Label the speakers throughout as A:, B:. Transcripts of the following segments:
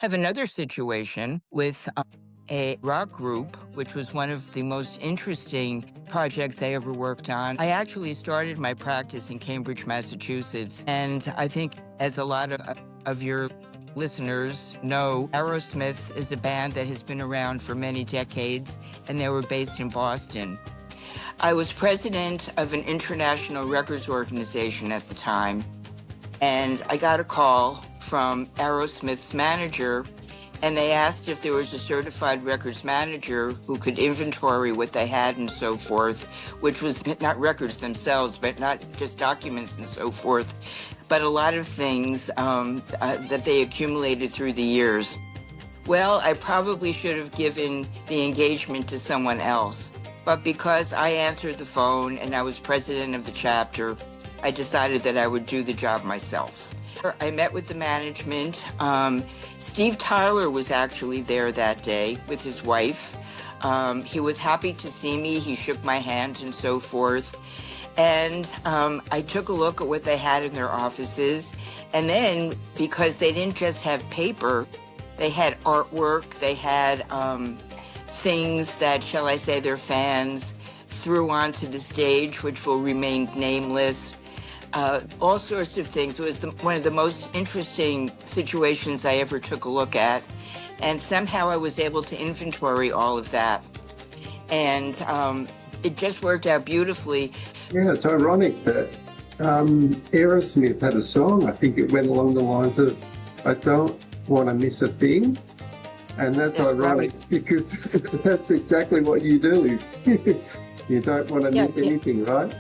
A: Have another situation with a rock group, which was one of the most interesting projects I ever worked on. I actually started my practice in Cambridge, Massachusetts, and I think, as a lot of your listeners know, Aerosmith is a band that has been around for many decades, and they were based in Boston. I was president of an international records organization at the time, and I got a call from Aerosmith's manager, and they asked if there was a certified records manager who could inventory what they had and so forth, which was not records themselves, but not just documents and so forth, but a lot of things that they accumulated through the years. Well, I probably should have given the engagement to someone else, but because I answered the phone and I was president of the chapter, I decided that I would do the job myself. I met with the management. Steve Tyler was actually there that day with his wife. He was happy to see me. He shook my hand and so forth. And I took a look at what they had in their offices. And then, because they didn't just have paper, they had artwork, they had things that, shall I say, their fans threw onto the stage, which will remain nameless. All sorts of things. It was one of the most interesting situations I ever took a look at. And somehow I was able to inventory all of that. And it just worked out beautifully.
B: Yeah, it's ironic that Aerosmith had a song. I think it went along the lines of, I don't want to miss a thing. And that's ironic
A: right.
B: because that's exactly what you do. You don't want to miss anything, right?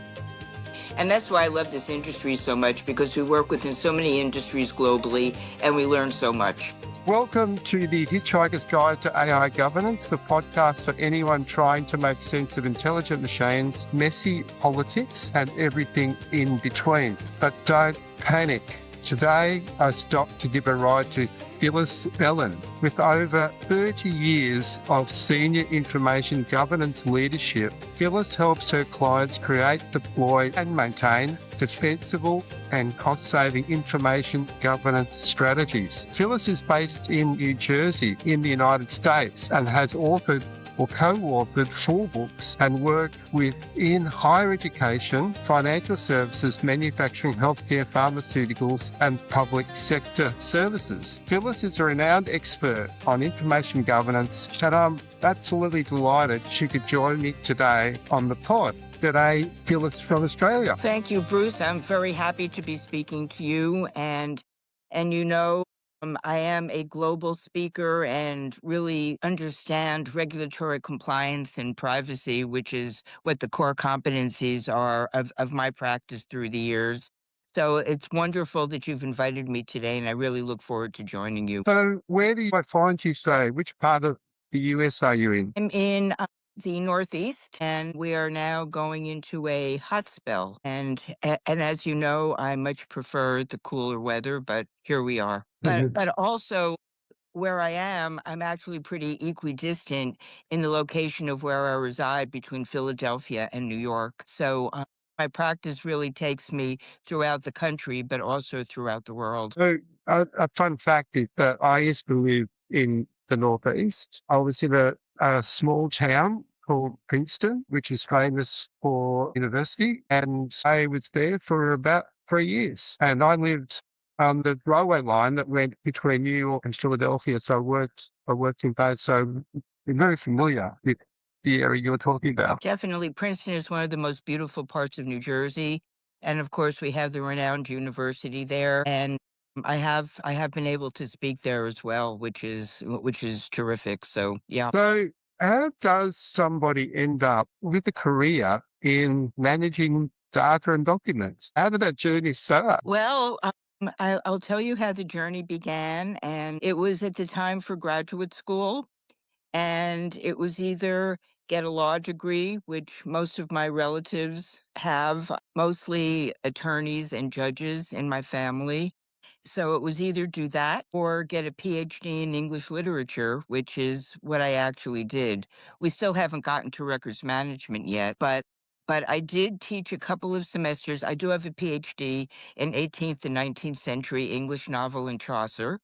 A: And that's why I love this industry so much, because we work within so many industries globally and we learn so much.
C: Welcome to the Hitchhiker's Guide to AI Governance, the podcast for anyone trying to make sense of intelligent machines, messy politics, and everything in between. But don't panic. Today, I stopped to give a ride to Phyllis Elin. With over 30 years of senior information governance leadership, Phyllis helps her clients create, deploy, and maintain defensible and cost-saving information governance strategies. Phyllis is based in New Jersey in the United States and has authored or co-authored 4 books and worked within higher education, financial services, manufacturing, healthcare, pharmaceuticals, and public sector services. Phyllis is a renowned expert on information governance, and I'm absolutely delighted she could join me today on the pod. G'day, Phyllis from Australia.
A: Thank you, Bruce. I'm very happy to be speaking to you. And I am a global speaker and really understand regulatory compliance and privacy, which is what the core competencies are of my practice through the years. So it's wonderful that you've invited me today, and I really look forward to joining you.
C: So where do I find you today? Which part of the US are you in?
A: I'm in the Northeast, and we are now going into a hot spell. And as you know, I much prefer the cooler weather, but here we are. But also, where I am, I'm actually pretty equidistant in the location of where I reside between Philadelphia and New York. So my practice really takes me throughout the country, but also throughout the world.
C: So a fun fact is that I used to live in the Northeast. I was in a small town called Princeton, which is famous for university, and I was there for about 3 years. And I lived on the railway line that went between New York and Philadelphia. So I worked in both. So I'm very familiar with the area you're talking about.
A: Definitely, Princeton is one of the most beautiful parts of New Jersey. And of course, we have the renowned university there. And I have been able to speak there as well, which is terrific. So yeah.
C: So how does somebody end up with a career in managing data and documents? How did that journey start?
A: Well, I'll tell you how the journey began, and it was at the time for graduate school, and it was either get a law degree, which most of my relatives have, mostly attorneys and judges in my family. So it was either do that or get a PhD in English literature, which is what I actually did. We still haven't gotten to records management yet, but I did teach a couple of semesters. I do have a PhD in 18th and 19th century English novel and Chaucer,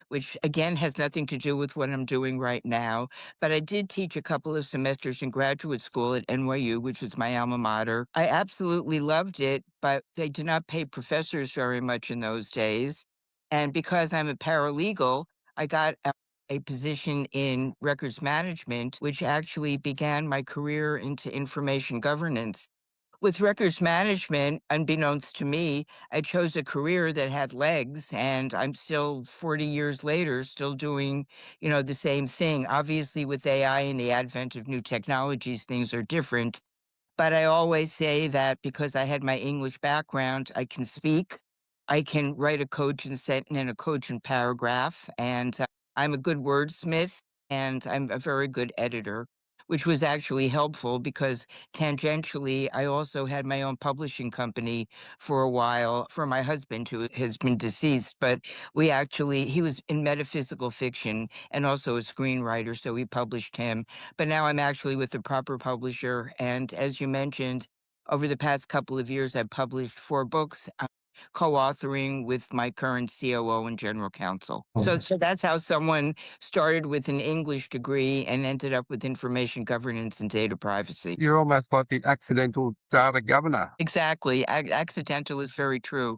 A: which again has nothing to do with what I'm doing right now. But I did teach a couple of semesters in graduate school at NYU, which was my alma mater. I absolutely loved it, but they did not pay professors very much in those days. And because I'm a paralegal, I got a position in records management, which actually began my career into information governance. With records management, unbeknownst to me, I chose a career that had legs, and I'm still 40 years later, still doing, the same thing. Obviously, with AI and the advent of new technologies, things are different. But I always say that because I had my English background, I can speak, I can write a cogent sentence and a cogent paragraph, and I'm a good wordsmith, and I'm a very good editor, which was actually helpful because tangentially, I also had my own publishing company for a while for my husband, who has been deceased. But he was in metaphysical fiction and also a screenwriter, so we published him. But now I'm actually with the proper publisher. And as you mentioned, over the past couple of years, I've published 4 books, co-authoring with my current COO and general counsel. So that's how someone started with an English degree and ended up with information governance and data privacy.
C: You're almost like the accidental data governor.
A: Exactly. Accidental is very true.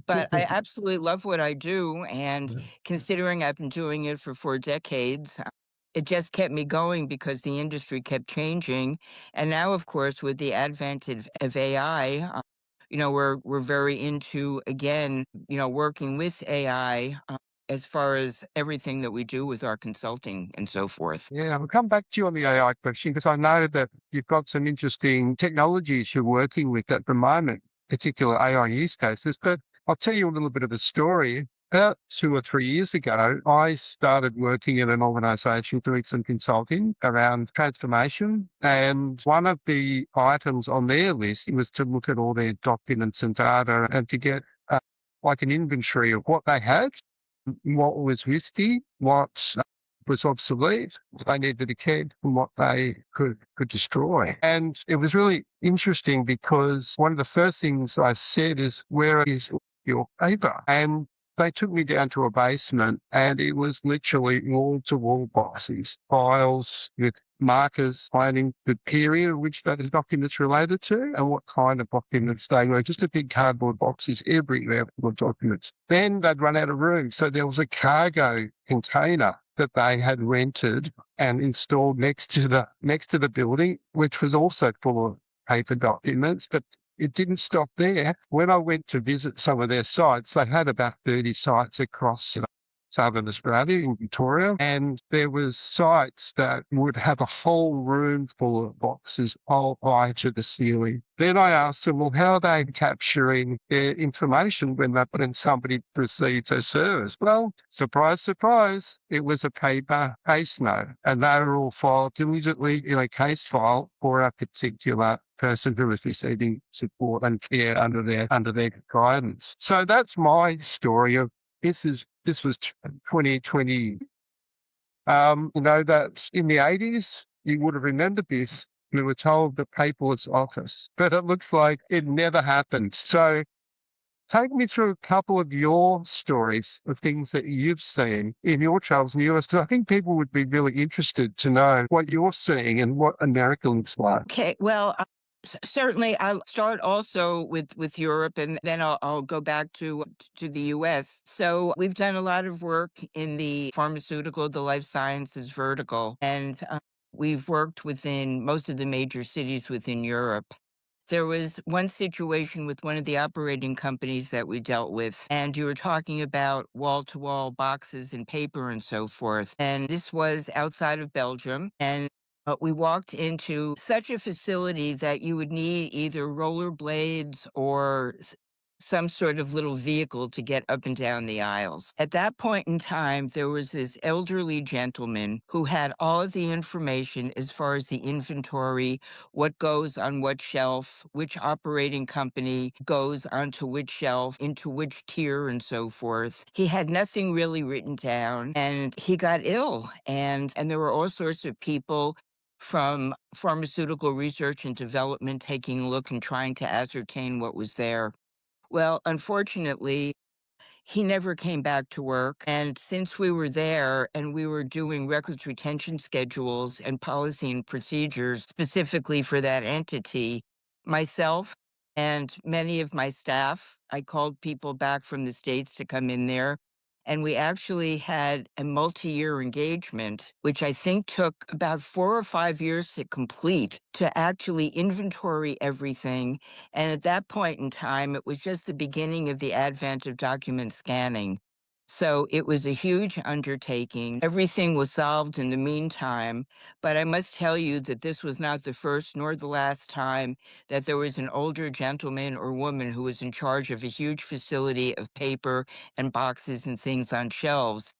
A: But I absolutely love what I do. And considering I've been doing it for 4 decades, it just kept me going because the industry kept changing. And now, of course, with the advent of AI, we're very into, again, working with AI as far as everything that we do with our consulting and so forth.
C: Yeah, I'll come back to you on the AI question because I know that you've got some interesting technologies you're working with at the moment, particular AI use cases. But I'll tell you a little bit of a story. About 2 or 3 years ago, I started working in an organization doing some consulting around transformation. And one of the items on their list was to look at all their documents and data and to get like an inventory of what they had, what was risky, what was obsolete, what they needed to keep, and what they could destroy. And it was really interesting because one of the first things I said is, where is your paper? And they took me down to a basement and it was literally wall-to-wall boxes, files with markers finding the period which those documents related to and what kind of documents they were. Just a big cardboard boxes everywhere full of documents. Then they'd run out of room. So there was a cargo container that they had rented and installed next to the building, which was also full of paper documents. But it didn't stop there. When I went to visit some of their sites, they had about 30 sites across Southern Australia in Victoria, and there was sites that would have a whole room full of boxes all high to the ceiling. Then I asked them, well, how are they capturing their information when somebody receives a service? Well, surprise, surprise, it was a paper case note, and they were all filed diligently in a case file for a particular person who was receiving support and care under their guidance. So that's my story of this was 2020. That in the 80s, you would have remembered this. We were told the paperless office, but it looks like it never happened. So take me through a couple of your stories of things that you've seen in your travels in the US. I think people would be really interested to know what you're seeing and what America looks like.
A: Okay, well, certainly I'll start also with Europe, and then I'll go back to the US. So we've done a lot of work in the pharmaceutical, the life sciences vertical, and we've worked within most of the major cities within Europe. There was one situation with one of the operating companies that we dealt with, and you were talking about wall-to-wall boxes and paper and so forth. And this was outside of Belgium, and we walked into such a facility that you would need either rollerblades or some sort of little vehicle to get up and down the aisles. At that point in time, there was this elderly gentleman who had all of the information as far as the inventory, what goes on what shelf, which operating company goes onto which shelf, into which tier, and so forth. He had nothing really written down, and he got ill. And there were all sorts of people from pharmaceutical research and development taking a look and trying to ascertain what was there. Well, unfortunately, he never came back to work. And since we were there and we were doing records retention schedules and policy and procedures specifically for that entity, myself and many of my staff, I called people back from the States to come in there. And we actually had a multi-year engagement, which I think took about 4 or 5 years to complete, to actually inventory everything. And at that point in time, it was just the beginning of the advent of document scanning. So it was a huge undertaking. Everything was solved in the meantime. But I must tell you that this was not the first nor the last time that there was an older gentleman or woman who was in charge of a huge facility of paper and boxes and things on shelves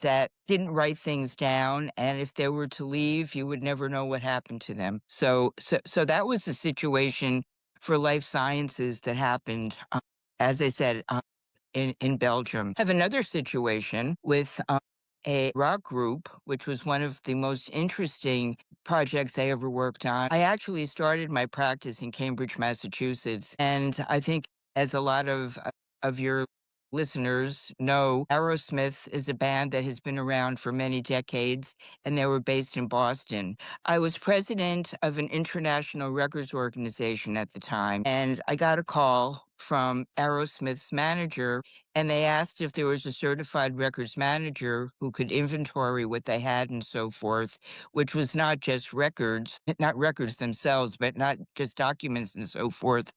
A: that didn't write things down. And if they were to leave, you would never know what happened to them. So that was the situation for life sciences that happened, as I said, in Belgium. I have another situation with a rock group, which was one of the most interesting projects I ever worked on. I actually started my practice in Cambridge, Massachusetts, and I think, as a lot of your listeners know, Aerosmith is a band that has been around for many decades, and they were based in Boston. I was president of an international records organization at the time, and I got a call from Aerosmith's manager, and they asked if there was a certified records manager who could inventory what they had and so forth, which was not just records, not records themselves, but not just documents and so forth,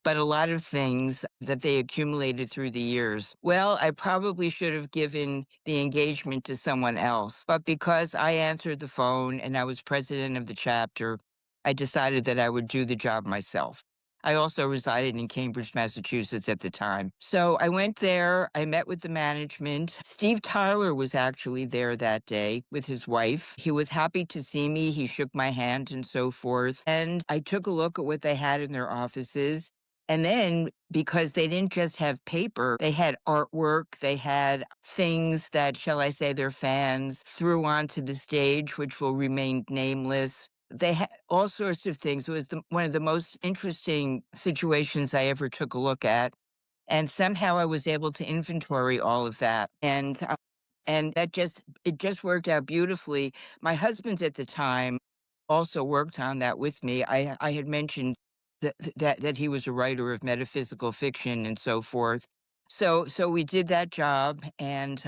A: but a lot of things that they accumulated through the years. Well, I probably should have given the engagement to someone else, but because I answered the phone and I was president of the chapter, I decided that I would do the job myself. I also resided in Cambridge, Massachusetts at the time. So I went there, I met with the management. Steve Tyler was actually there that day with his wife. He was happy to see me. He shook my hand and so forth. And I took a look at what they had in their offices. And then, because they didn't just have paper, they had artwork, they had things that, shall I say, their fans threw onto the stage, which will remain nameless. They had all sorts of things. It was one of the most interesting situations I ever took a look at. And somehow I was able to inventory all of that. And it just worked out beautifully. My husband at the time also worked on that with me. I had mentioned that he was a writer of metaphysical fiction and so forth. So we did that job, and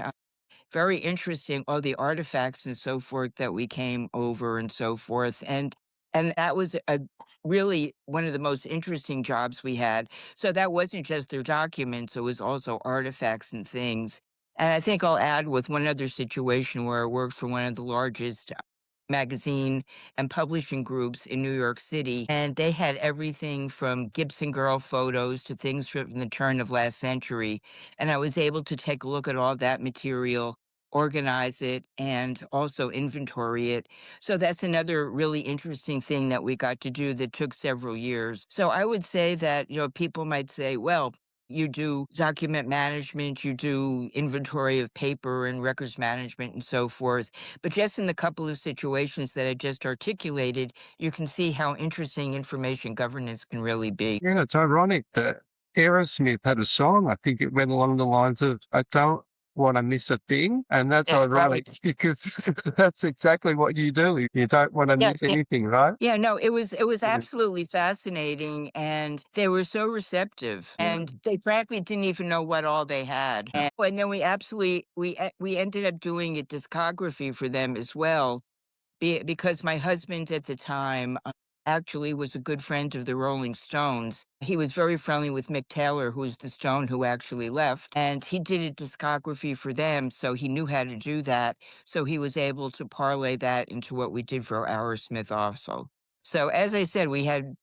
A: very interesting, all the artifacts and so forth that we came over and so forth. And that was a really one of the most interesting jobs we had. So that wasn't just their documents, it was also artifacts and things. And I think I'll add with one other situation where I worked for one of the largest magazine and publishing groups in New York City. And they had everything from Gibson Girl photos to things from the turn of last century. And I was able to take a look at all that material, organize it, and also inventory it. So that's another really interesting thing that we got to do that took several years. So I would say that, people might say, well, you do document management, you do inventory of paper and records management and so forth. But just in the couple of situations that I just articulated, you can see how interesting information governance can really be.
C: Yeah, it's ironic that Aerosmith had a song. I think it went along the lines of, I don't want to miss a thing. And that's
A: That's
C: ironic
A: right.
C: because that's exactly what you do. You don't want to
A: Yeah,
C: miss anything, right?
A: yeah, no, it was
C: Yeah.
A: absolutely fascinating, and they were so receptive,
C: Yeah.
A: and they frankly didn't even know what all they had. And then we ended up doing a discography for them as well, because my husband at the time actually was a good friend of the Rolling Stones. He was very friendly with Mick Taylor, who's the Stone who actually left, and he did a discography for them, so he knew how to do that. So he was able to parlay that into what we did for Aerosmith also. So as I said, we had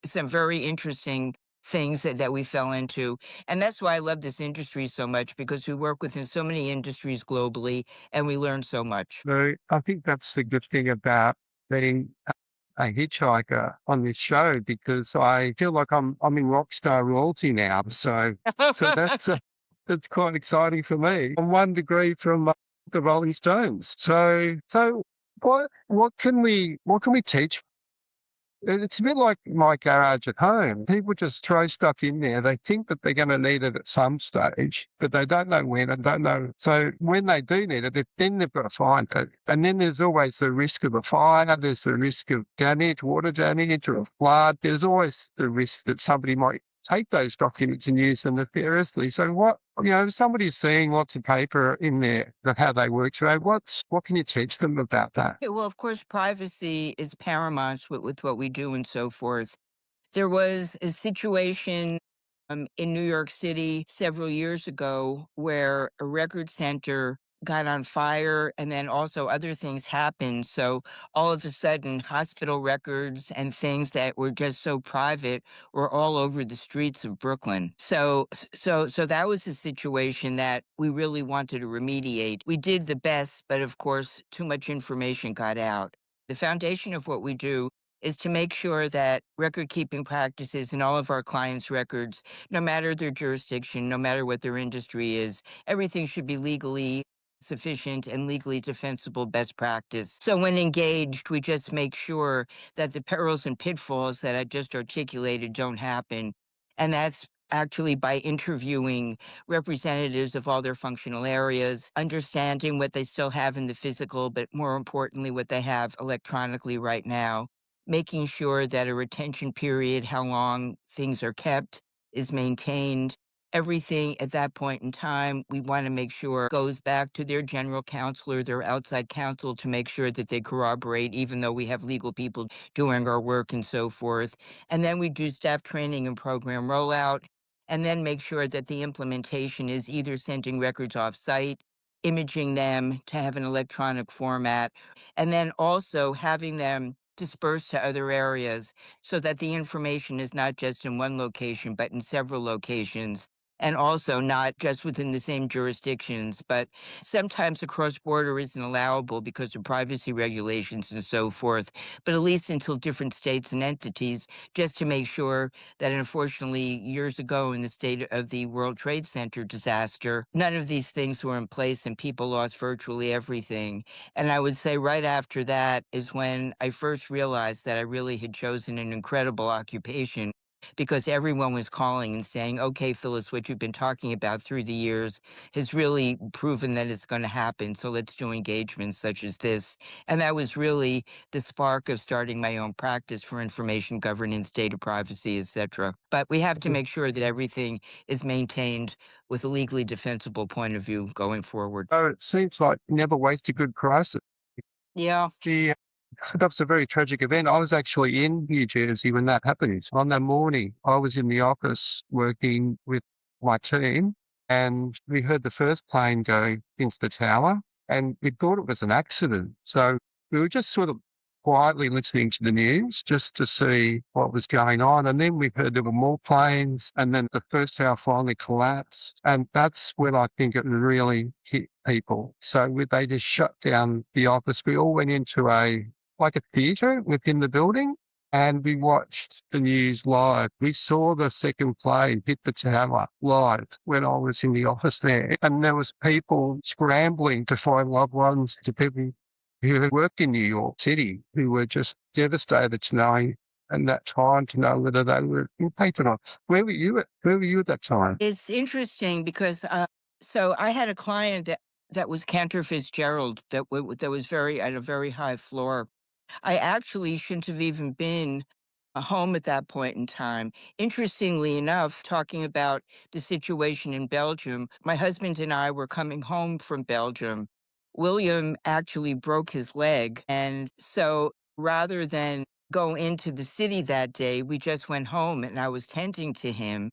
A: some very interesting things that we fell into. And that's why I love this industry so much, because we work within so many industries globally and we learn so much.
C: So I think that's the good thing about being a hitchhiker on this show because I feel like I'm in rock star royalty now. So that's quite exciting for me. I'm 1 degree from the Rolling Stones. So what can we teach It's a bit like my garage at home. People just throw stuff in there. They think that they're going to need it at some stage, but they don't know when and don't know. So when they do need it, then they've got to find it. And then there's always the risk of a fire. There's the risk of damage, water damage or a flood. There's always the risk that somebody might take those documents and use them nefariously. So if somebody's seeing lots of paper in there, that how they work through, what can you teach them about that?
A: Okay, well, of course, privacy is paramount with what we do and so forth. There was a situation in New York City several years ago where a record center got on fire and then also other things happened. So all of a sudden, hospital records and things that were just so private were all over the streets of Brooklyn. So that was a situation that we really wanted to remediate. We did the best, but of course, too much information got out. The foundation of what we do is to make sure that record keeping practices in all of our clients' records, no matter their jurisdiction, no matter what their industry is, everything should be legally sufficient and legally defensible best practice. So when engaged, we just make sure that the perils and pitfalls that I just articulated don't happen. And that's actually by interviewing representatives of all their functional areas, understanding what they still have in the physical, but more importantly, what they have electronically right now, making sure that a retention period, how long things are kept, is maintained. Everything at that point in time, we want to make sure goes back to their general counsel or their outside counsel to make sure that they corroborate, even though we have legal people doing our work and so forth. And then we do staff training and program rollout, and then make sure that the implementation is either sending records off site, imaging them to have an electronic format, and then also having them dispersed to other areas so that the information is not just in one location, but in several locations. And also not just within the same jurisdictions, but sometimes the cross border isn't allowable because of privacy regulations and so forth, but at least until different states and entities, just to make sure that unfortunately years ago in the state of the World Trade Center disaster, none of these things were in place and people lost virtually everything. And I would say right after that is when I first realized that I really had chosen an incredible occupation because everyone was calling and saying, okay, Phyllis, what you've been talking about through the years has really proven that it's going to happen. So let's do engagements such as this. And that was really the spark of starting my own practice for information governance, data privacy, etc. But we have to make sure that everything is maintained with a legally defensible point of view going forward.
C: So it seems like never waste a good crisis.
A: Yeah.
C: That was a very tragic event. I was actually in New Jersey when that happened. On that morning, I was in the office working with my team, and we heard the first plane go into the tower, and we thought it was an accident. So we were just sort of quietly listening to the news just to see what was going on. And then we heard there were more planes, and then the first tower finally collapsed. And that's when I think it really hit people. So they just shut down the office. We all went into like a theatre within the building, and we watched the news live. We saw the second plane hit the tower live when I was in the office there, and there was people scrambling to find loved ones, to people who had worked in New York City who were just devastated to know and that time to know whether they were impacted on. Where were you at that time?
A: It's interesting because so I had a client that was Cantor Fitzgerald that was very at a very high floor. I actually shouldn't have even been home at that point in time. Interestingly enough, talking about the situation in Belgium, my husband and I were coming home from Belgium. William actually broke his leg. And so rather than go into the city that day, we just went home and I was tending to him.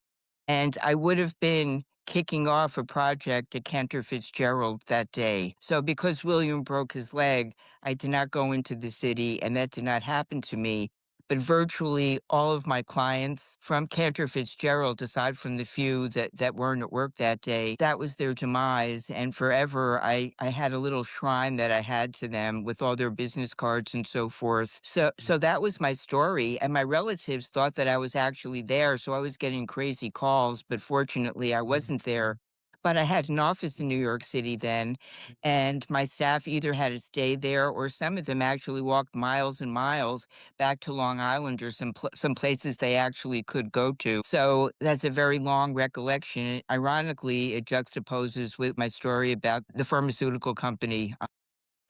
A: And I would have been kicking off a project at Cantor Fitzgerald that day. So because William broke his leg, I did not go into the city, and that did not happen to me. But virtually all of my clients from Cantor Fitzgerald, aside from the few that weren't at work that day, that was their demise. And forever, I had a little shrine that I had to them with all their business cards and so forth. So that was my story. And my relatives thought that I was actually there. So I was getting crazy calls, but fortunately, I wasn't there. but I had an office in New York City then, and my staff either had to stay there or some of them actually walked miles and miles back to Long Island or some places they actually could go to. So that's a very long recollection. Ironically, it juxtaposes with my story about the pharmaceutical company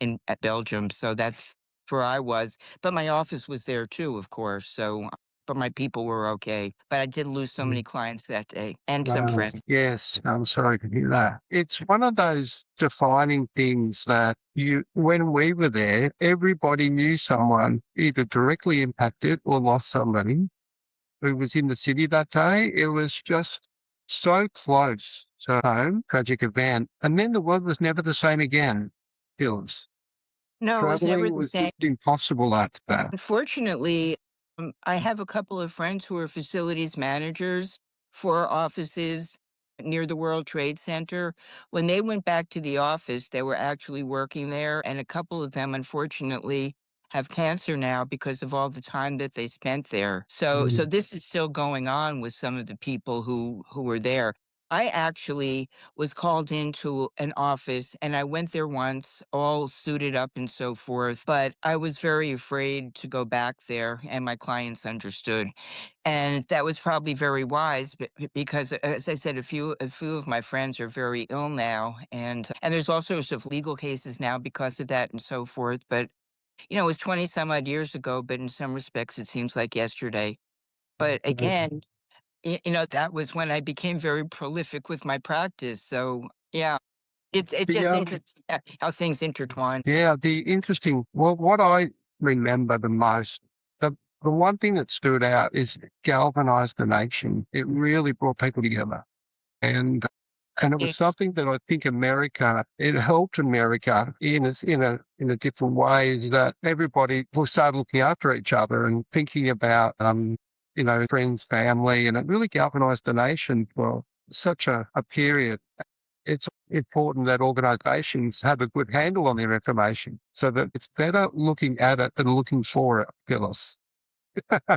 A: in at Belgium. So that's where I was, but my office was there too, of course. So, but my people were okay. But I did lose so many clients that day and some friends.
C: Yes, I'm sorry to hear that. It's one of those defining things that when we were there, everybody knew someone either directly impacted or lost somebody who was in the city that day. It was just so close to home, tragic event. And then the world was never the same again. Phyllis.
A: No, it was never
C: Traveling
A: the
C: was
A: same.
C: just impossible after that.
A: Unfortunately, I have a couple of friends who are facilities managers for offices near the World Trade Center. When they went back to the office, they were actually working there, and a couple of them, unfortunately, have cancer now because of all the time that they spent there. So this is still going on with some of the people who were there. I actually was called into an office and I went there once, all suited up and so forth, but I was very afraid to go back there, and my clients understood. And that was probably very wise because, as I said, a few of my friends are very ill now, and there's all sorts of legal cases now because of that and so forth. But it was 20 some odd years ago, but in some respects, it seems like yesterday. But again, that was when I became very prolific with my practice. So yeah, it's
C: The
A: just interesting how things intertwine.
C: Yeah, well, what I remember the most, the one thing that stood out is it galvanized the nation. It really brought people together. And and it was
A: Yeah,
C: something that I think it helped America in a different way, is that everybody will start looking after each other and thinking about friends, family, and it really galvanized the nation for such a period. It's important that organizations have a good handle on their information so that it's better looking at it than looking for it, Phyllis.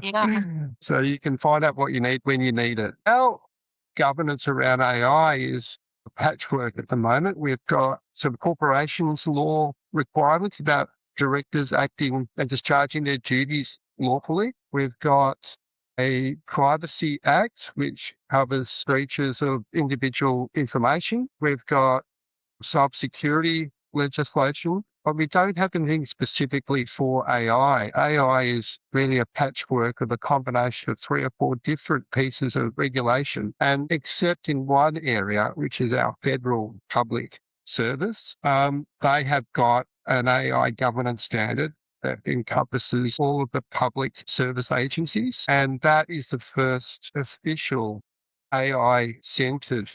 A: yeah.
C: So you can find out what you need when you need it. Our governance around AI is a patchwork at the moment. We've got some corporations law requirements about directors acting and discharging their duties lawfully. We've got a Privacy Act, which covers breaches of individual information. We've got cybersecurity legislation, but we don't have anything specifically for AI. AI is really a patchwork of a combination of 3 or 4 different pieces of regulation. And except in one area, which is our federal public service, they have got an AI governance standard that encompasses all of the public service agencies. And that is the first official AI-centered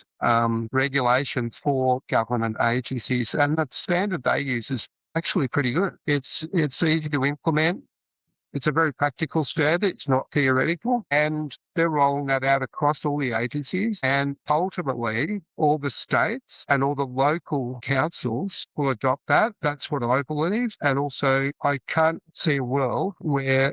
C: regulation for government agencies. And the standard they use is actually pretty good. It's easy to implement. It's a very practical standard. It's not theoretical. And they're rolling that out across all the agencies. And ultimately, all the states and all the local councils will adopt that. That's what I believe. And also, I can't see a world where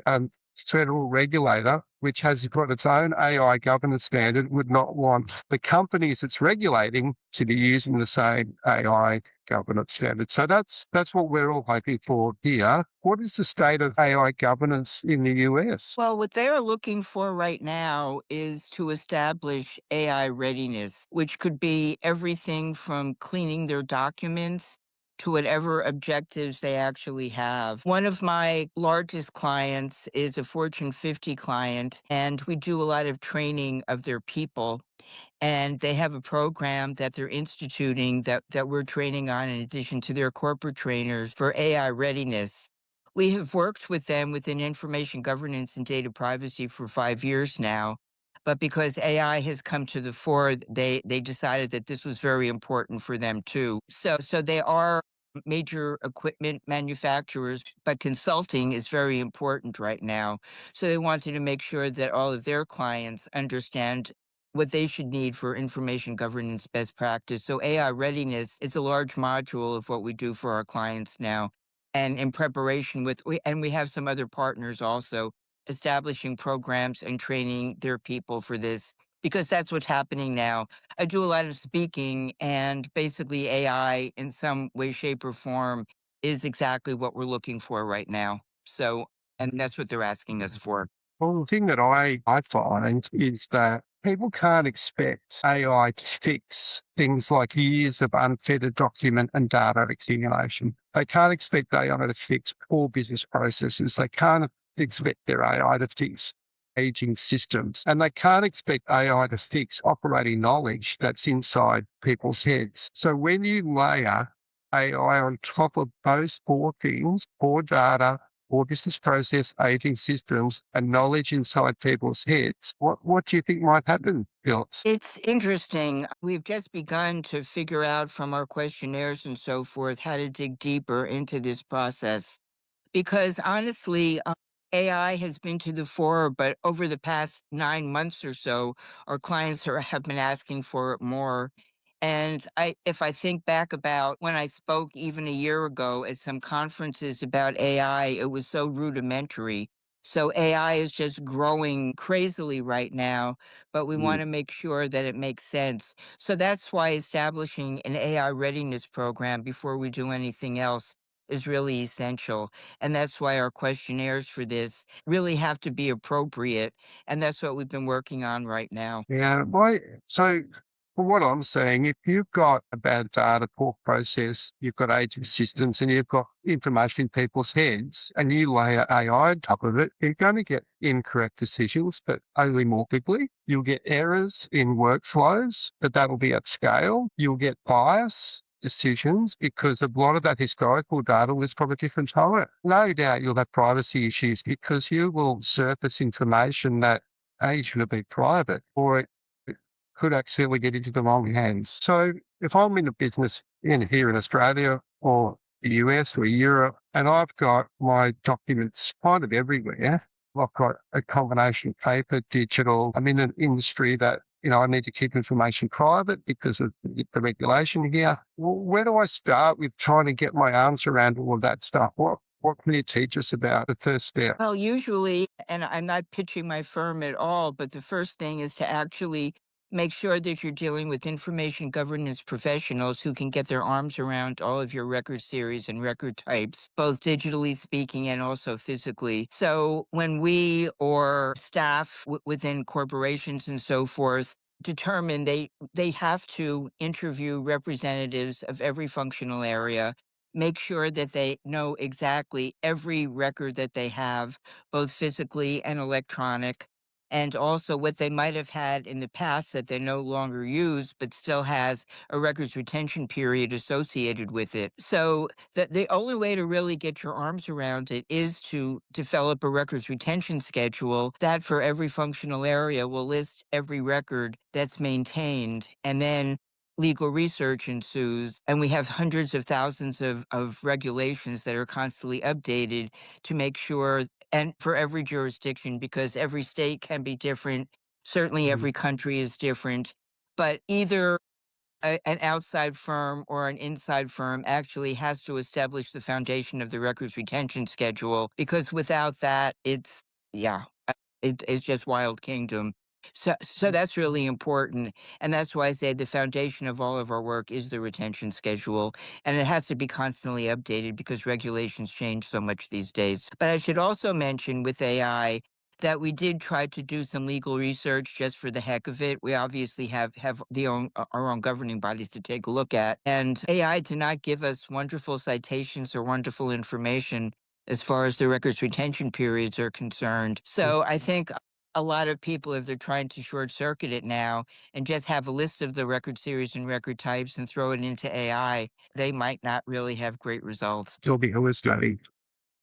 C: federal regulator, which has got its own AI governance standard, would not want the companies it's regulating to be using the same AI governance standard. So that's what we're all hoping for here. What is the state of AI governance in the US?
A: Well, what they're looking for right now is to establish AI readiness, which could be everything from cleaning their documents to whatever objectives they actually have. One of my largest clients is a Fortune 50 client, and we do a lot of training of their people. And they have a program that they're instituting that we're training on in addition to their corporate trainers for AI readiness. We have worked with them within information governance and data privacy for 5 years now. But because AI has come to the fore, they decided that this was very important for them too. So they are major equipment manufacturers, but consulting is very important right now. So they wanted to make sure that all of their clients understand what they should need for information governance best practice. So AI readiness is a large module of what we do for our clients now. And in preparation we have some other partners also establishing programs and training their people for this. because that's what's happening now. I do a lot of speaking, and basically AI in some way, shape, or form is exactly what we're looking for right now. So, and that's what they're asking us for.
C: Well, the thing that I find is that people can't expect AI to fix things like years of unfettered document and data accumulation. They can't expect AI to fix poor business processes. They can't expect their AI to fix aging systems. And they can't expect AI to fix operating knowledge that's inside people's heads. So when you layer AI on top of those four things, poor data, or business process, aging systems, and knowledge inside people's heads, what do you think might happen, Phyllis?
A: It's interesting. We've just begun to figure out from our questionnaires and so forth how to dig deeper into this process. Because honestly, AI has been to the fore, but over the past 9 months or so, our clients have been asking for it more. And if I think back about when I spoke even a year ago at some conferences about AI, it was so rudimentary. So AI is just growing crazily right now, but we
B: Mm.
A: want to make sure that it makes sense. So that's why establishing an AI readiness program before we do anything else is really essential. And that's why our questionnaires for this really have to be appropriate. And that's what we've been working on right now.
C: Yeah, so from what I'm saying, if you've got a bad data, poor process, you've got aging systems, and you've got information in people's heads, and you layer AI on top of it, you're going to get incorrect decisions, but only more quickly. You'll get errors in workflows, but that'll be at scale. You'll get bias decisions because a lot of that historical data was from a different time. No doubt you'll have privacy issues because you will surface information that should have been private, or it could accidentally get into the wrong hands. So if I'm in a business here in Australia or the US or Europe, and I've got my documents kind of everywhere, I've got a combination of paper, digital. I'm in an industry that I need to keep information private because of the regulation here. Well, where do I start with trying to get my arms around all of that stuff? What can you teach us about the first step?
A: Well, usually, and I'm not pitching my firm at all, but the first thing is to actually make sure that you're dealing with information governance professionals who can get their arms around all of your record series and record types, both digitally speaking and also physically. So when we or staff within corporations and so forth determine they have to interview representatives of every functional area, make sure that they know exactly every record that they have, both physically and electronic, and also what they might have had in the past that they no longer use, but still has a records retention period associated with it. So the only way to really get your arms around it is to develop a records retention schedule that for every functional area will list every record that's maintained. And then legal research ensues, and we have hundreds of thousands of regulations that are constantly updated to make sure, and for every jurisdiction, because every state can be different. Certainly,
C: Mm.
A: every country is different, but either an outside firm or an inside firm actually has to establish the foundation of the records retention schedule, because without that, yeah, it's just wild kingdom. So that's really important, and that's why I say the foundation of all of our work is the retention schedule, and it has to be constantly updated because regulations change so much these days. But I should also mention with AI that we did try to do some legal research just for the heck of it. We obviously have our own governing bodies to take a look at, and AI did not give us wonderful citations or wonderful information as far as the records retention periods are concerned. So I think a lot of people, if they're trying to short circuit it now and just have a list of the record series and record types and throw it into AI, they might not really have great results.
C: Still be illustrating.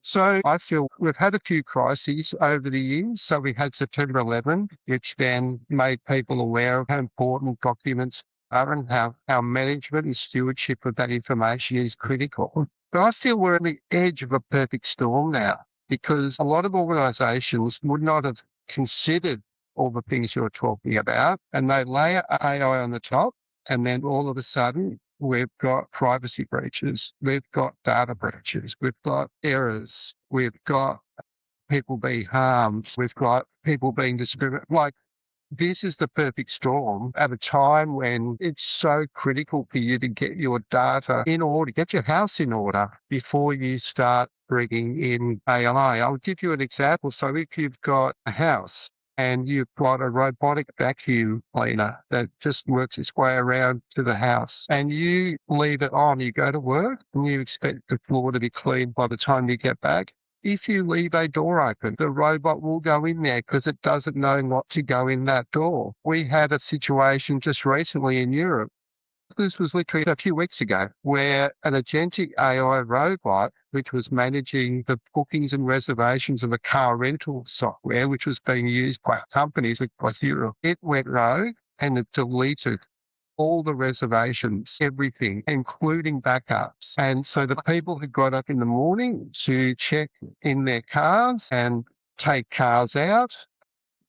C: So I feel we've had a few crises over the years. So we had September 11, which then made people aware of how important documents are and how our management and stewardship of that information is critical. But I feel we're on the edge of a perfect storm now because a lot of organisations would not have considered all the things you're talking about, and they layer AI on the top, and then all of a sudden we've got privacy breaches, we've got data breaches, we've got errors, we've got people being harmed, we've got people being discriminated. Like this is the perfect storm at a time when it's so critical for you to get your data in order, get your house in order before you start bringing in AI. I'll give you an example. So if you've got a house and you've got a robotic vacuum cleaner that just works its way around to the house and you leave it on, you go to work and you expect the floor to be clean by the time you get back. If you leave a door open, the robot will go in there because it doesn't know not to go in that door. We had a situation just recently in Europe. This was literally a few weeks ago, where an agentic AI robot, which was managing the bookings and reservations of a car rental software, which was being used by companies across Europe, it went rogue and it deleted all the reservations, everything, including backups. And so the people who got up in the morning to check in their cars and take cars out,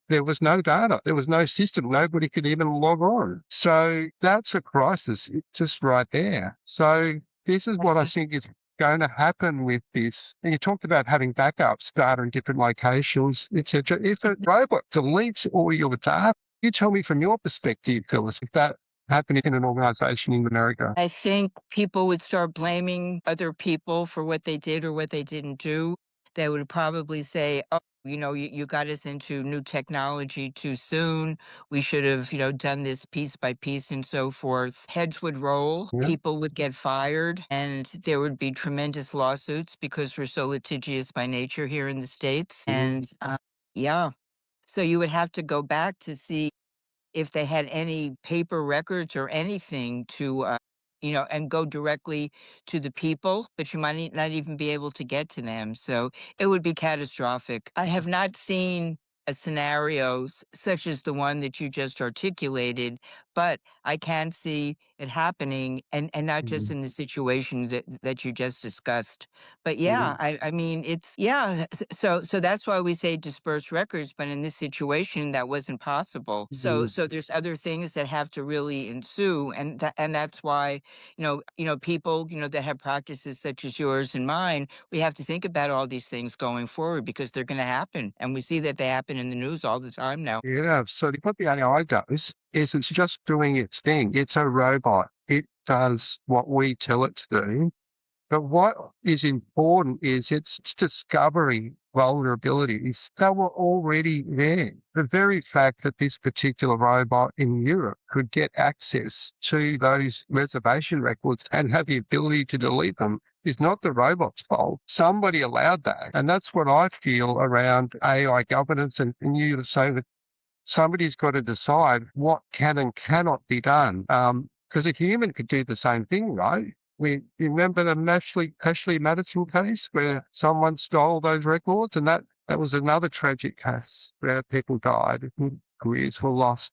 C: there was no data. There was no system. Nobody could even log on. So that's a crisis just right there. So this is what I think is going to happen with this. And you talked about having backups, data in different locations, etc. If a robot deletes all your data, you tell me from your perspective, Phyllis, if that happened in an organization in America.
A: I think people would start blaming other people for what they did or what they didn't do. They would probably say, oh, you got us into new technology too soon. We should have, done this piece by piece and so forth. Heads would roll,
C: Yeah.
A: people would get fired, and there would be tremendous lawsuits because we're so litigious by nature here in the States. And yeah, so you would have to go back to see if they had any paper records or anything to, and go directly to the people, but you might not even be able to get to them. So it would be catastrophic. I have not seen a scenario such as the one that you just articulated, but I can see it happening, and not just in the situation that you just discussed. But yeah, I mean, it's yeah. So that's why we say disperse records, but in this situation, that wasn't possible. So there's other things that have to really ensue, and that's why people that have practices such as yours and mine, we have to think about all these things going forward because they're going to happen, and we see that they happen in the news all the time now.
C: Yeah, so what the AI does is it's just doing its thing. It's a robot. It does what we tell it to do. But what is important is it's discovering vulnerabilities that were already there. The very fact that this particular robot in Europe could get access to those reservation records and have the ability to delete them is not the robot's fault. Somebody allowed that. And that's what I feel around AI governance. And you say that somebody's got to decide what can and cannot be done. Because a human could do the same thing, right? You remember the Ashley Madison case where someone stole those records, and that was another tragic case where people died and careers were lost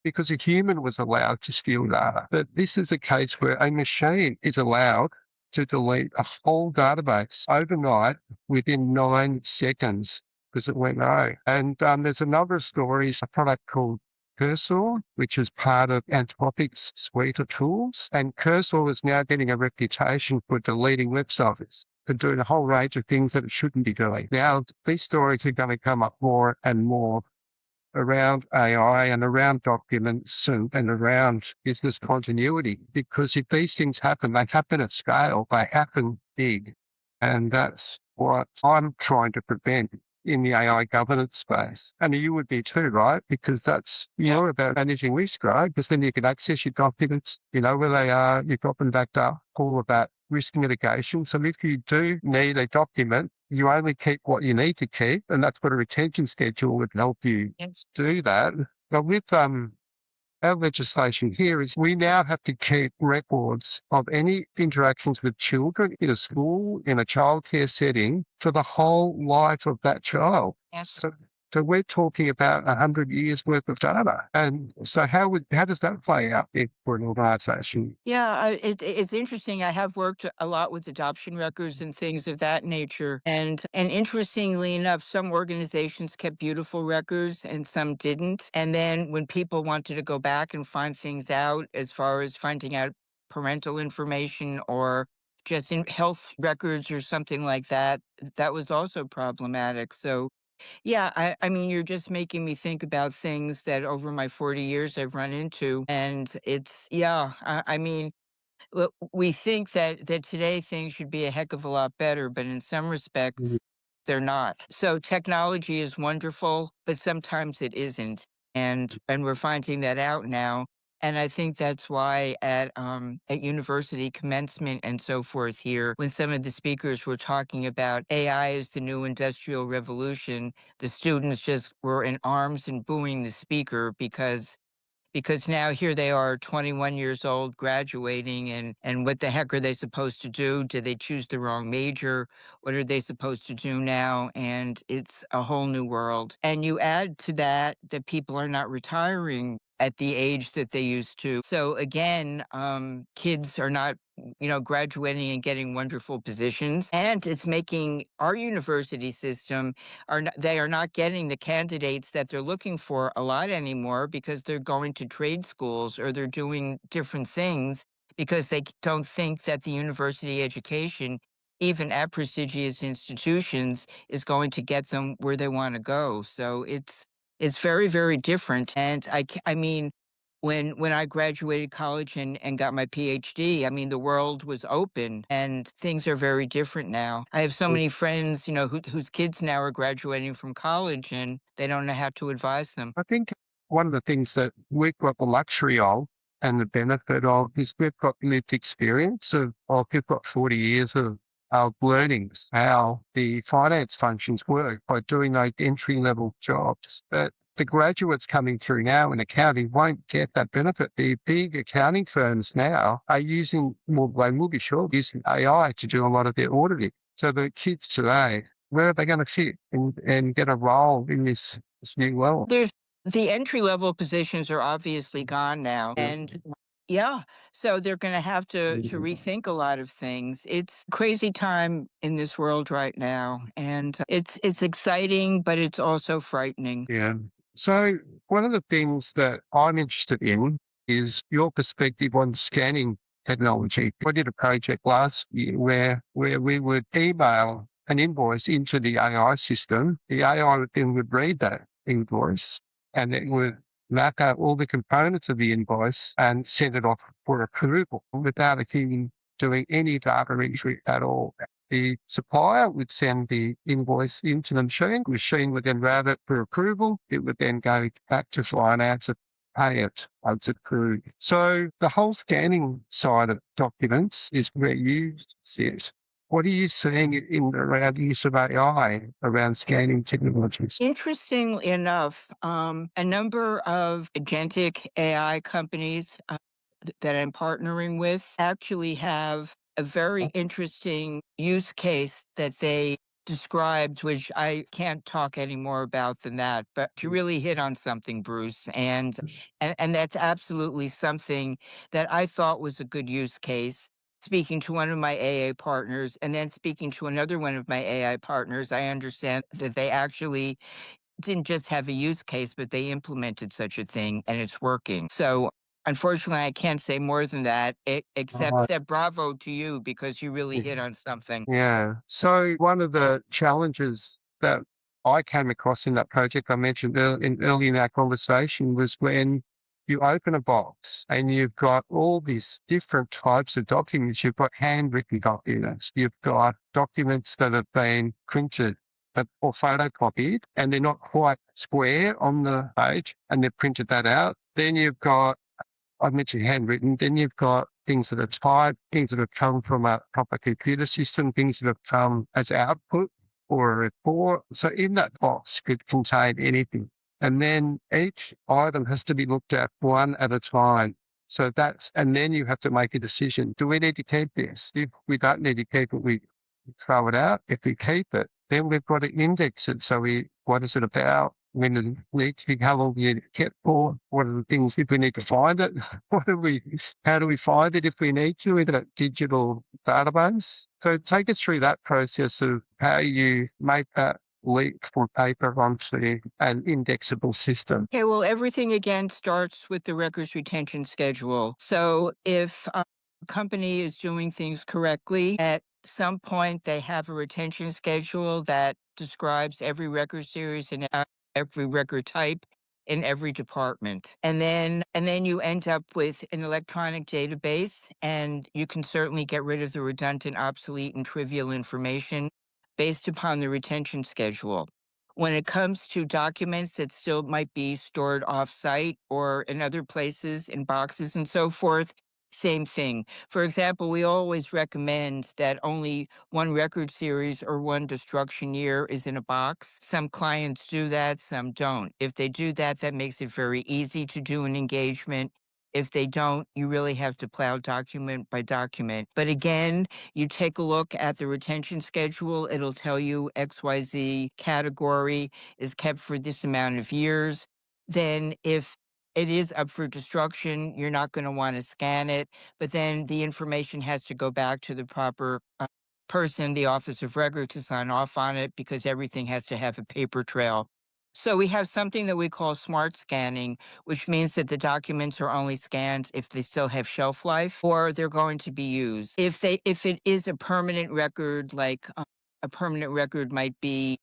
C: because a human was allowed to steal data. But this is a case where a machine is allowed to delete a whole database overnight within 9 seconds because it went rogue. And there's a number of stories, a product called Cursor, which is part of Anthropic's suite of tools. And Cursor is now getting a reputation for deleting websites, for doing a whole range of things that it shouldn't be doing. Now, these stories are going to come up more and more around AI and around documents and around business continuity, because if these things happen, they happen at scale, they happen big. And that's what I'm trying to prevent in the AI governance space. And you would be too, right? Because that's, about managing risk, right? Because then you can access your documents, you know where they are, you've got them backed up, all of that risk mitigation. So if you do need a document, you only keep what you need to keep, and that's what a retention schedule would help you do that. But with our legislation here is we now have to keep records of any interactions with children in a school, in a childcare setting, for the whole life of that child.
A: Yes.
C: So we're talking about 100 years worth of data. And so how does that play out for an organisation?
A: Yeah, it's interesting. I have worked a lot with adoption records and things of that nature. And interestingly enough, some organizations kept beautiful records and some didn't. And then when people wanted to go back and find things out, as far as finding out parental information or just in health records or something like that, that was also problematic. So Yeah, I mean, you're just making me think about things that over my 40 years I've run into. And it's, yeah, I mean, we think that today things should be a heck of a lot better, but in some
C: Mhm.
A: respects, they're not. So technology is wonderful, but sometimes it isn't, and we're finding that out now. And I think that's why at university commencement and so forth here, when some of the speakers were talking about AI as the new industrial revolution, the students just were in arms and booing the speaker because now here they are 21 years old graduating, and what the heck are they supposed to do? Did they choose the wrong major? What are they supposed to do now? And it's a whole new world. And you add to that that people are not retiring at the age that they used to. So again, kids are not graduating and getting wonderful positions, and it's making our university system they are not getting the candidates that they're looking for a lot anymore because they're going to trade schools or they're doing different things because they don't think that the university education, even at prestigious institutions, is going to get them where they want to go. So it's very, very different. And I mean, when I graduated college and got my PhD, I mean, the world was open and things are very different now. I have so many friends, whose kids now are graduating from college and they don't know how to advise them.
C: I think one of the things that we've got the luxury of and the benefit of is we've got lived experience of we've got 40 years of learnings how the finance functions work by doing those entry level jobs. But the graduates coming through now in accounting won't get that benefit. The big accounting firms now are using, well, they will be sure, using AI to do a lot of their auditing. So the kids today, where are they going to fit and get a role in this new world?
A: There's the entry level positions are obviously gone now.
C: Yeah.
A: And yeah, so they're going to have to rethink a lot of things. It's crazy time in this world right now, and it's exciting, but it's also frightening.
C: Yeah. So one of the things that I'm interested in is your perspective on scanning technology. I did a project last year where we would email an invoice into the AI system. The AI then would read that invoice and it would map out all the components of the invoice and send it off for approval without a human doing any data entry at all. The supplier would send the invoice into the machine. The machine would then route it for approval. It would then go back to finance and pay it once it's approved. So the whole scanning side of documents is where you sit. What are you seeing around use of AI around scanning technologies?
A: Interestingly enough, a number of agentic AI companies that I'm partnering with actually have a very interesting use case that they described, which I can't talk any more about than that. But you really hit on something, Bruce, and that's absolutely something that I thought was a good use case. Speaking to one of my AA partners and then speaking to another one of my AI partners, I understand that they actually didn't just have a use case, but they implemented such a thing and it's working. So unfortunately, I can't say more than that, except that bravo to you because you really hit on something.
C: Yeah. So one of the challenges that I came across in that project I mentioned early in our conversation was when you open a box and you've got all these different types of documents. You've got handwritten documents. You've got documents that have been printed or photocopied and they're not quite square on the page and they've printed that out. Then you've got I mentioned handwritten, then you've got things that are typed, things that have come from a proper computer system, things that have come as output or a report. So in that box could contain anything. And then each item has to be looked at one at a time. And then you have to make a decision. Do we need to keep this? If we don't need to keep it, we throw it out. If we keep it, then we've got to index it. What is it about? When it needs to be, how long do you need it kept for? What are the things if we need to find it? How do we find it if we need to in a digital database? So take us through that process of how you make that leap from paper onto an indexable system.
A: Okay, well, everything again starts with the records retention schedule. So if a company is doing things correctly at some point they have a retention schedule that describes every record series and every record type in every department. And then you end up with an electronic database, and you can certainly get rid of the redundant, obsolete, and trivial information based upon the retention schedule. When it comes to documents that still might be stored off-site or in other places in boxes and so forth, same thing. For example, we always recommend that only one record series or one destruction year is in a box. Some clients do that, some don't. If they do that, that makes it very easy to do an engagement. If they don't, you really have to plow document by document. But again, you take a look at the retention schedule, it'll tell you XYZ category is kept for this amount of years. Then if it is up for destruction, you're not going to want to scan it, but then the information has to go back to the proper person, the Office of Record, to sign off on it because everything has to have a paper trail. So we have something that we call smart scanning, which means that the documents are only scanned if they still have shelf life or they're going to be used. If it is a permanent record, like a permanent record might be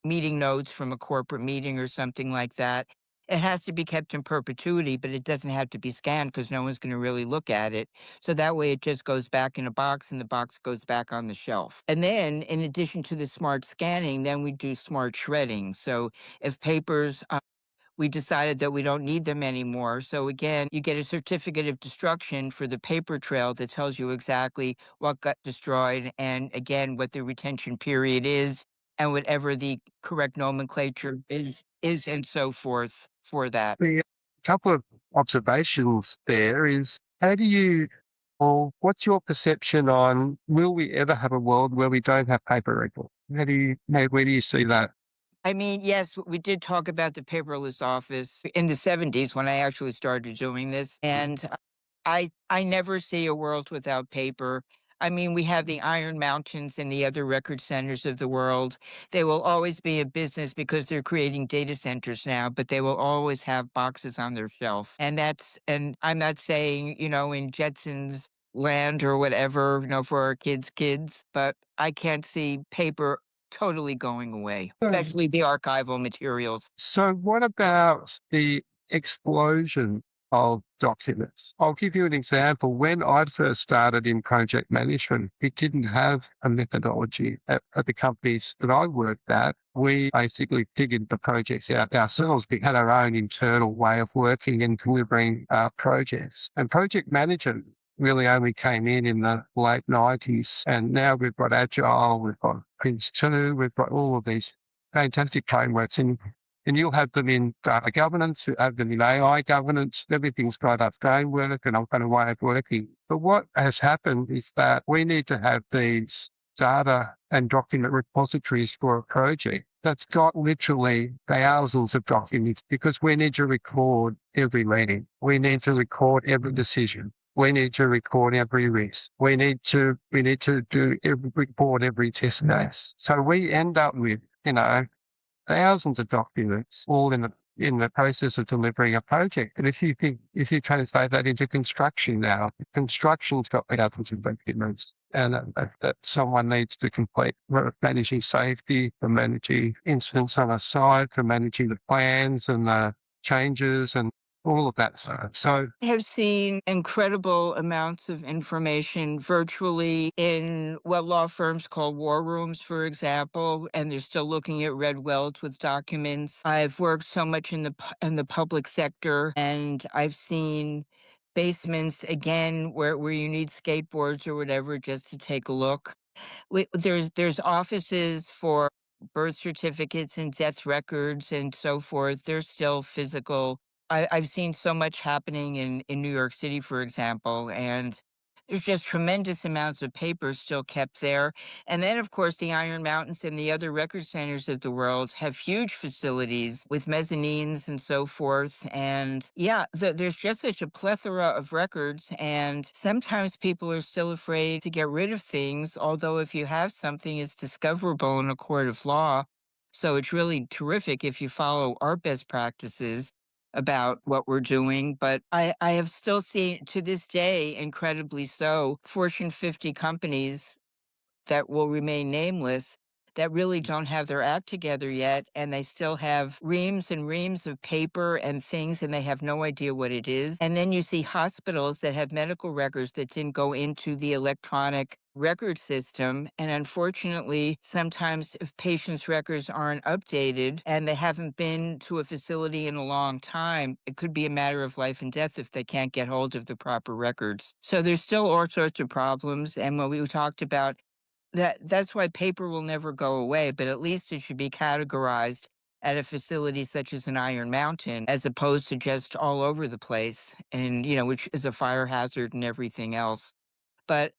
A: meeting notes from a corporate meeting or something like that. It has to be kept in perpetuity, but it doesn't have to be scanned because no one's going to really look at it. So that way it just goes back in a box and the box goes back on the shelf. And then in addition to the smart scanning, then we do smart shredding. So if papers, we decided that we don't need them anymore. So again, you get a certificate of destruction for the paper trail that tells you exactly what got destroyed and again, what the retention period is and whatever the correct nomenclature is and so forth for that.
C: The couple of observations there is how do you, or what's your perception on will we ever have a world where we don't have paper records? Where do you see that?
A: I mean, yes, we did talk about the paperless office in the 70s when I actually started doing this. And I never see a world without paper. I mean, we have the Iron Mountains and the other record centers of the world. They will always be a business because they're creating data centers now, but they will always have boxes on their shelf. And I'm not saying, in Jetsons land or whatever, for our kids, but I can't see paper totally going away, especially the archival materials.
C: So what about the explosion of documents? I'll give you an example. When I first started in project management, we didn't have a methodology at the companies that I worked at. We basically figured the projects out ourselves. We had our own internal way of working and delivering projects. And project management really only came in the late 90s. And now we've got Agile, we've got Prince 2, we've got all of these fantastic frameworks. And you'll have them in data governance, you have them in AI governance. Everything's got a framework and a way of working. But what has happened is that we need to have these data and document repositories for a project that's got literally thousands of documents because we need to record every meeting. We need to record every decision. We need to record every risk. We need to report every test case. So we end up with, thousands of documents all in the process of delivering a project. And if you translate that into construction now, construction's got thousands of documents and that someone needs to complete for managing safety, for managing incidents on a site, for managing the plans and the changes and all of that stuff. So
A: I have seen incredible amounts of information virtually in what law firms call war rooms, for example, and they're still looking at red welds with documents. I've worked so much in the public sector, and I've seen basements again where you need skateboards or whatever just to take a look. There's offices for birth certificates and death records and so forth. They're still physical. I've seen so much happening in New York City, for example, and there's just tremendous amounts of paper still kept there. And then, of course, the Iron Mountains and the other record centers of the world have huge facilities with mezzanines and so forth. And yeah, there's just such a plethora of records. And sometimes people are still afraid to get rid of things, although if you have something, it's discoverable in a court of law. So it's really terrific if you follow our best practices about what we're doing. But I have still seen to this day, incredibly so, Fortune 50 companies that will remain nameless that really don't have their act together yet, and they still have reams and reams of paper and things, and they have no idea what it is. And then you see hospitals that have medical records that didn't go into the electronic record system. And unfortunately, sometimes if patients' records aren't updated and they haven't been to a facility in a long time, it could be a matter of life and death if they can't get hold of the proper records. So there's still all sorts of problems. And when we talked about that's why paper will never go away, but at least it should be categorized at a facility such as an Iron Mountain, as opposed to just all over the place, and which is a fire hazard and everything else. But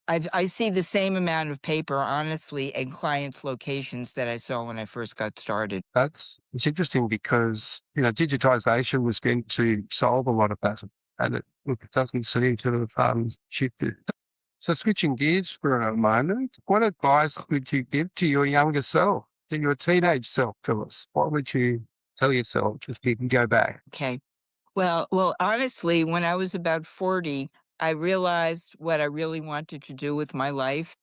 A: I see the same amount of paper, honestly, in clients' locations that I saw when I first got started.
C: It's interesting because, digitization was going to solve a lot of that, and it doesn't seem to have shifted. So switching gears for a moment, what advice would you give to your younger self, to your teenage self, Phyllis? What would you tell yourself if you can go back?
A: Okay. Well, honestly, when I was about 40, I realized what I really wanted to do with my life.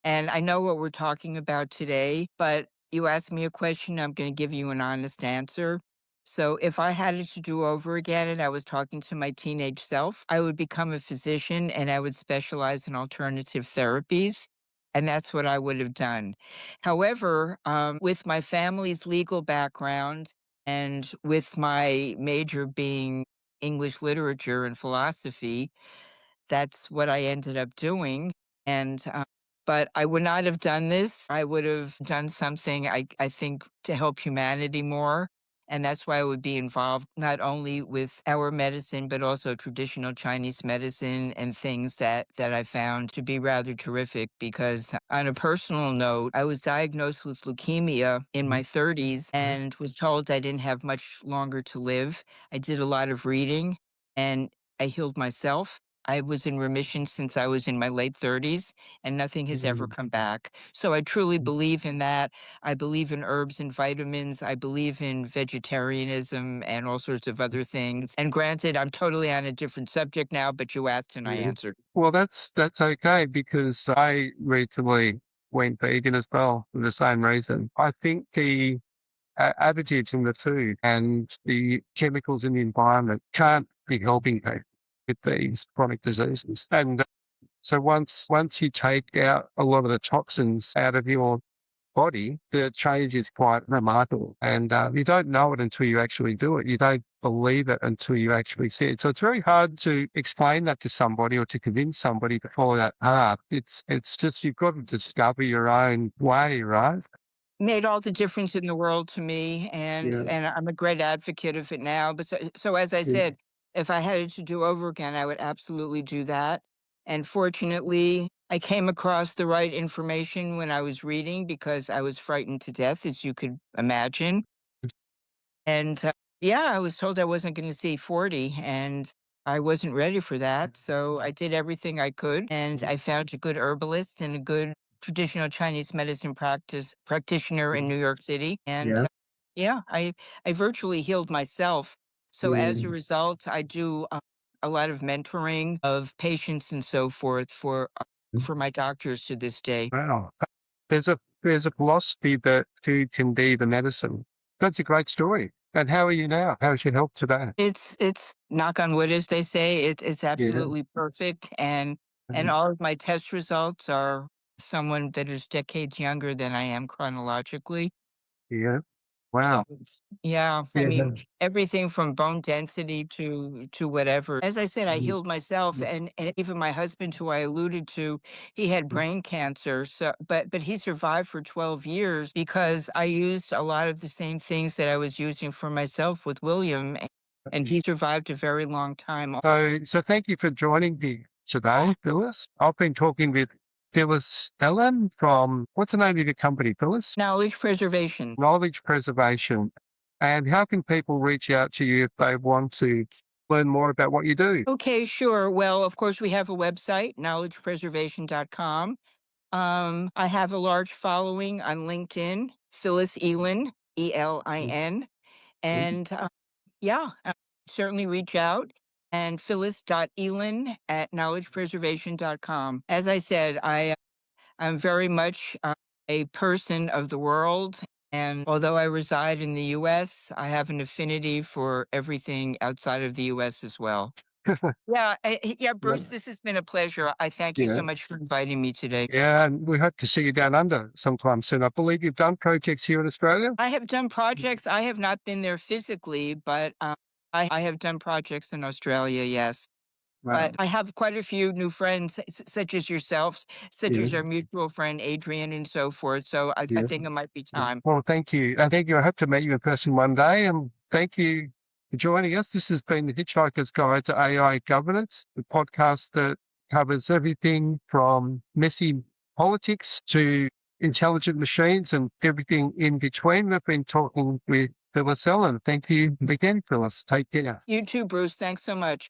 A: And I know what we're talking about today, but you asked me a question, I'm going to give you an honest answer. So if I had it to do over again and I was talking to my teenage self, I would become a physician and I would specialize in alternative therapies. And that's what I would have done. However, with my family's legal background, and with my major being English literature and philosophy, that's what I ended up doing. And, but I would not have done this. I would have done something, I think, to help humanity more. And that's why I would be involved not only with our medicine, but also traditional Chinese medicine and things that I found to be rather terrific. Because on a personal note, I was diagnosed with leukemia in my 30s and was told I didn't have much longer to live. I did a lot of reading and I healed myself. I was in remission since I was in my late 30s, and nothing has ever come back. So I truly believe in that. I believe in herbs and vitamins. I believe in vegetarianism and all sorts of other things. And granted, I'm totally on a different subject now, but you asked and I
C: Yeah.
A: answered.
C: Well, that's okay because I recently went vegan as well for the same reason. I think the additives in the food and the chemicals in the environment can't be helping people with these chronic diseases. And so once you take out a lot of the toxins out of your body, the change is quite remarkable. And you don't know it until you actually do it. You don't believe it until you actually see it. So it's very hard to explain that to somebody or to convince somebody to follow that path. It's just you've got to discover your own way, right?
A: Made all the difference in the world to me, and
C: Yeah.
A: I'm a great advocate of it now. But so as I
C: Yeah.
A: said, if I had it to do over again, I would absolutely do that. And fortunately, I came across the right information when I was reading because I was frightened to death, as you could imagine. And, yeah, I was told I wasn't gonna see 40, and I wasn't ready for that, so I did everything I could, and I found a good herbalist and a good traditional Chinese medicine practitioner in New York City, and,
C: Yeah.
A: yeah, I virtually healed myself. So as a
C: Mm.
A: result, I do, a lot of mentoring of patients and so forth for my doctors to this day.
C: Wow. There's a philosophy that food can be the medicine. That's a great story. And how are you now? How's your health today?
A: It's knock on wood, as they say, it's
C: Yeah.
A: absolutely perfect, and
C: Mhm.
A: all of my test results are someone that is decades younger than I am chronologically.
C: Yeah.
A: So
C: Wow.
A: yeah, I mean,
C: Yeah.
A: everything from bone density to whatever. As I said, I
C: Mm.
A: healed myself, and even my husband, who I alluded to, he had brain cancer. So, but he survived for 12 years because I used a lot of the same things that I was using for myself with William, and he survived a very long time.
C: So thank you for joining me today, Phyllis. I've been talking with Phyllis Elin from, what's the name of your company, Phyllis?
A: Knowledge preservation.
C: Knowledge Preservation. And how can people reach out to you if they want to learn more about what you do?
A: Okay, sure. Well, of course, we have a website, knowledgepreservation.com. I have a large following on LinkedIn, Phyllis Elin, Elin, and yeah, certainly reach out. And phyllis.elin at knowledgepreservation.com. As I said, I'm very much a person of the world. And although I reside in the U.S., I have an affinity for everything outside of the U.S. as well. Yeah, Bruce,
B: Well,
A: this has been a pleasure. I thank you so
B: yeah.
A: much for inviting me today.
C: Yeah, and we hope to see you down under sometime soon. I believe you've done projects here in Australia.
A: I have done projects. I have not been there physically, but I have done projects in Australia, yes. But
B: Wow.
A: I have quite a few new friends, such as yourself, such
B: Yeah.
A: as our mutual friend Adrian, and so forth. So I
B: Yeah.
A: think it might be
B: Yeah.
A: time.
C: Well, thank you. And thank you. I hope to meet you in person one day. And thank you for joining us. This has been the Hitchhiker's Guide to AI Governance, the podcast that covers everything from messy politics to intelligent machines and everything in between. We've been talking with Phyllis Elin. Thank you again, Phyllis. Take care.
A: You too, Bruce. Thanks so much.